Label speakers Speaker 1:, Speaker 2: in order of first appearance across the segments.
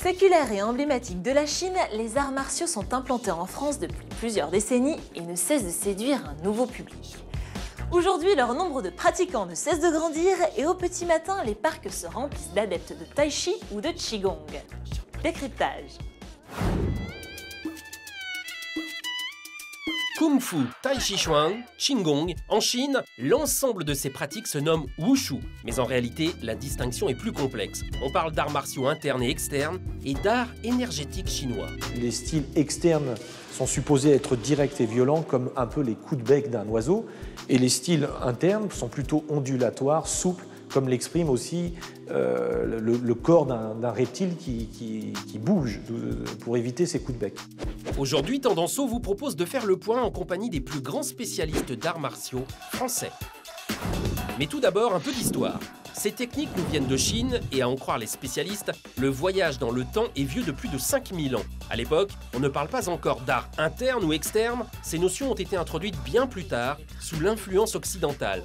Speaker 1: Séculaires et emblématiques de la Chine, les arts martiaux sont implantés en France depuis plusieurs décennies et ne cessent de séduire un nouveau public. Aujourd'hui, leur nombre de pratiquants ne cesse de grandir et au petit matin, les parcs se remplissent d'adeptes de Tai Chi ou de Qigong. Décryptage.
Speaker 2: Kung Fu, Tai Chi Chuan, Qigong, en Chine, l'ensemble de ces pratiques se nomme Wushu. Mais en réalité, la distinction est plus complexe. On parle d'arts martiaux internes et externes et d'arts énergétiques chinois.
Speaker 3: Les styles externes sont supposés être directs et violents, comme un peu les coups de bec d'un oiseau. Et les styles internes sont plutôt ondulatoires, souples, comme l'exprime aussi le corps d'un reptile qui bouge pour éviter ces coups de bec.
Speaker 2: Aujourd'hui, Tendanceau vous propose de faire le point en compagnie des plus grands spécialistes d'arts martiaux français. Mais tout d'abord, un peu d'histoire. Ces techniques nous viennent de Chine et à en croire les spécialistes, le voyage dans le temps est vieux de plus de 5000 ans. À l'époque, on ne parle pas encore d'art interne ou externe, ces notions ont été introduites bien plus tard, sous l'influence occidentale.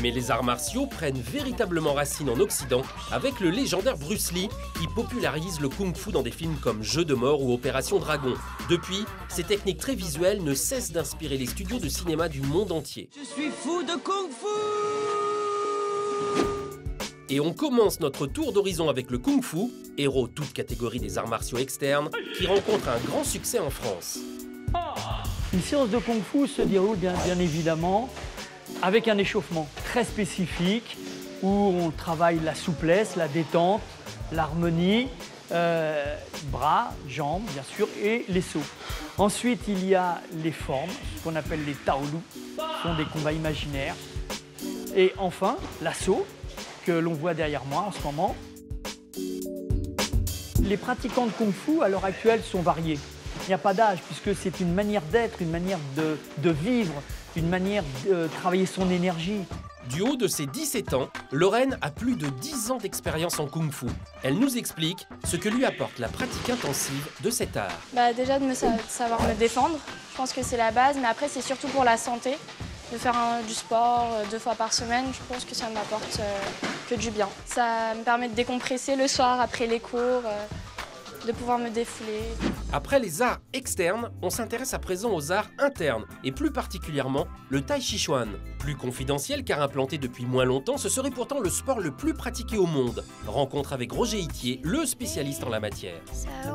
Speaker 2: Mais les arts martiaux prennent véritablement racine en Occident avec le légendaire Bruce Lee qui popularise le kung-fu dans des films comme Jeux de mort ou Opération Dragon. Depuis, ces techniques très visuelles ne cessent d'inspirer les studios de cinéma du monde entier.
Speaker 4: Je suis fou de kung-fu!
Speaker 2: Et on commence notre tour d'horizon avec le kung-fu, héros toute catégorie des arts martiaux externes, qui rencontre un grand succès en France.
Speaker 5: Une séance de kung-fu se déroule bien évidemment avec un échauffement très spécifique où on travaille la souplesse, la détente, l'harmonie, bras, jambes bien sûr et les sauts. Ensuite il y a les formes, ce qu'on appelle les taolu, ce sont des combats imaginaires. Et enfin l'assaut que l'on voit derrière moi en ce moment. Les pratiquants de kung-fu à l'heure actuelle sont variés. Il n'y a pas d'âge puisque c'est une manière d'être, une manière de vivre, une manière de travailler son énergie.
Speaker 2: Du haut de ses 17 ans, Lorraine a plus de 10 ans d'expérience en kung-fu. Elle nous explique ce que lui apporte la pratique intensive de cet art.
Speaker 6: Déjà de savoir me défendre, je pense que c'est la base, mais après c'est surtout pour la santé. De faire du sport 2 fois par semaine, je pense que ça m'apporte que du bien. Ça me permet de décompresser le soir après les cours, de pouvoir me défouler.
Speaker 2: Après les arts externes, on s'intéresse à présent aux arts internes, et plus particulièrement le Tai Chi Chuan. Plus confidentiel car implanté depuis moins longtemps, ce serait pourtant le sport le plus pratiqué au monde. Rencontre avec Roger Itier, le spécialiste en la matière.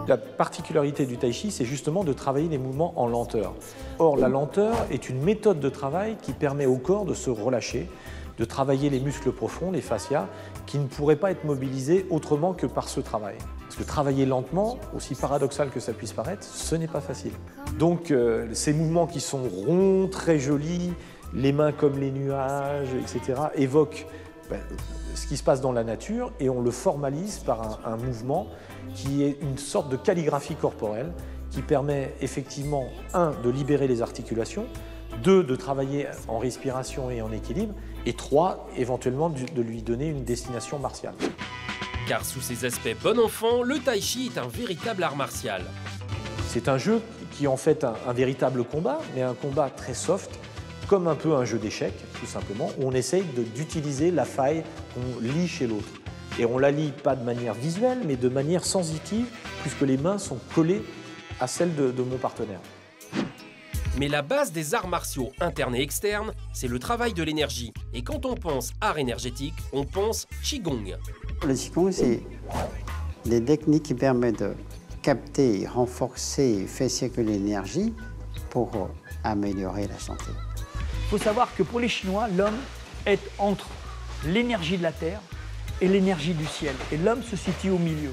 Speaker 3: La particularité du Tai Chi, c'est justement de travailler les mouvements en lenteur. Or, la lenteur est une méthode de travail qui permet au corps de se relâcher, de travailler les muscles profonds, les fascias, qui ne pourraient pas être mobilisés autrement que par ce travail. Parce que travailler lentement, aussi paradoxal que ça puisse paraître, ce n'est pas facile. Donc ces mouvements qui sont ronds, très jolis, les mains comme les nuages, etc., évoquent ce qui se passe dans la nature et on le formalise par un mouvement qui est une sorte de calligraphie corporelle qui permet effectivement, 1, de libérer les articulations, 2, de travailler en respiration et en équilibre, et 3, éventuellement de lui donner une destination martiale.
Speaker 2: Car sous ses aspects bon enfant, le Tai Chi est un véritable art martial.
Speaker 3: C'est un jeu qui est en fait un véritable combat, mais un combat très soft, comme un peu un jeu d'échecs, tout simplement, où on essaye d'utiliser la faille qu'on lie chez l'autre. Et on la lie pas de manière visuelle, mais de manière sensitive, puisque les mains sont collées à celles de mon partenaire.
Speaker 2: Mais la base des arts martiaux internes et externes, c'est le travail de l'énergie. Et quand on pense art énergétique, on pense Qigong.
Speaker 7: Le Qigong, c'est des techniques qui permettent de capter, renforcer, faire circuler l'énergie pour améliorer la santé.
Speaker 5: Il faut savoir que pour les Chinois, l'homme est entre l'énergie de la terre et l'énergie du ciel. Et l'homme se situe au milieu.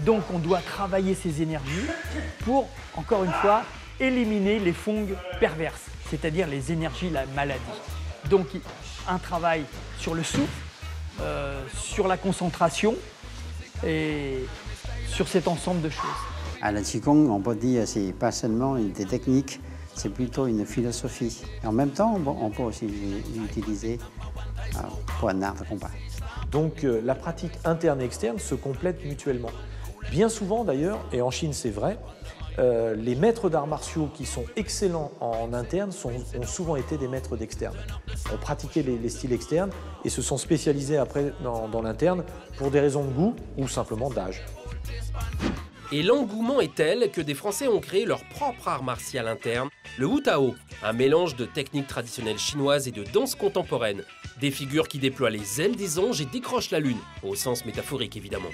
Speaker 5: Donc on doit travailler ces énergies pour, encore une fois, éliminer les fungs perverses, c'est-à-dire les énergies, la maladie. Donc un travail sur le souffle, sur la concentration et sur cet ensemble de choses.
Speaker 7: À la Qigong, on peut dire que ce n'est pas seulement des techniques, c'est plutôt une philosophie. Et en même temps, on peut aussi l'utiliser pour un art de combat.
Speaker 3: Donc la pratique interne et externe se complètent mutuellement. Bien souvent d'ailleurs, et en Chine c'est vrai, les maîtres d'arts martiaux qui sont excellents en interne ont souvent été des maîtres d'externe. Ont pratiqué les styles externes et se sont spécialisés après dans l'interne pour des raisons de goût ou simplement d'âge.
Speaker 2: Et l'engouement est tel que des Français ont créé leur propre art martial interne, le Wu Tao, un mélange de techniques traditionnelles chinoises et de danse contemporaine. Des figures qui déploient les ailes des anges et décrochent la lune, au sens métaphorique évidemment.